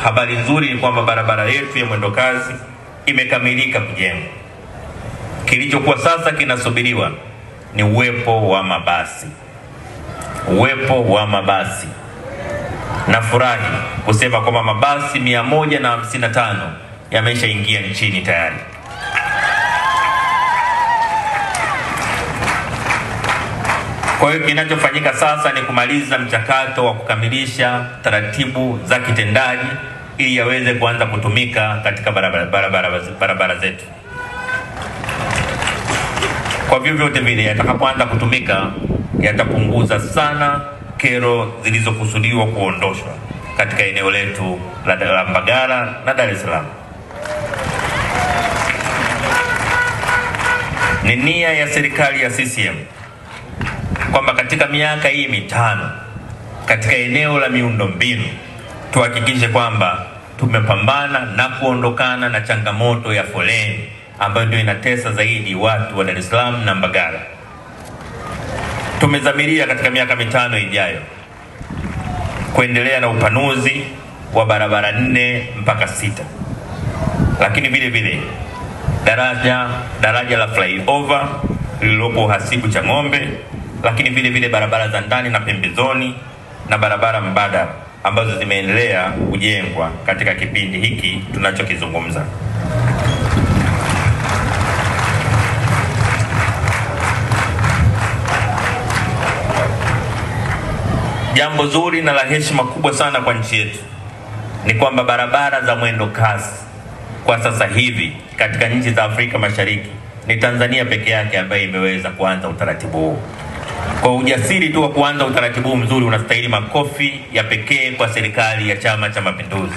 habari nzuri ni kwamba barabara yetu ya mwendokasi imekamilika kujengwa. Kilichokuwa sasa kinasubiriwa ni uwepo wa mabasi. Nafurahi kusema kwamba mabasi 155 yameshaingia nchini tayari. Kwa hiyo kinachofanyika sasa ni kumaliza mchakato wa kukamilisha taratibu za kitendaji ili yaweze kuanza kutumika katika barabara zetu. Kwa vyovyote vile yatakapoanza kutumika yatapunguza sana kero zilizokusudiwa kuondoshwa katika eneo letu la Mbagala na Dar es Salaam. Ni nia ya serikali ya CCM kwamba katika miaka hii mitano katika eneo la miundombinu tuhakikishe kwamba tumepambana na kuondokana na changamoto ya foleni ambayo ndio inatesa zaidi watu wa Dar es Salaam na Mbagala. Tumezamiria katika miaka mitano ijayo kuendelea na upanuzi wa barabara 4 mpaka 6. Lakini vile vile daraja la flyover lililopo Hasibu cha Ng'ombe, lakini vile vile barabara za ndani na pembezoni na barabara mbadala ambazo zimeendelea kujengwa katika kipindi hiki tunachokizungumza. Jambo zuri na la heshima kubwa sana kwa nchi yetu ni kwamba barabara za mwendo kasi kwa sasa hivi katika nchi za Afrika Mashariki ni Tanzania peke yake ambayo imeweza kuanza utaratibu huu. Kwa ujasiri tu wa kuanza utaratibu mzuri unastahili makofi ya pekee kwa serikali ya Chama cha Mapinduzi.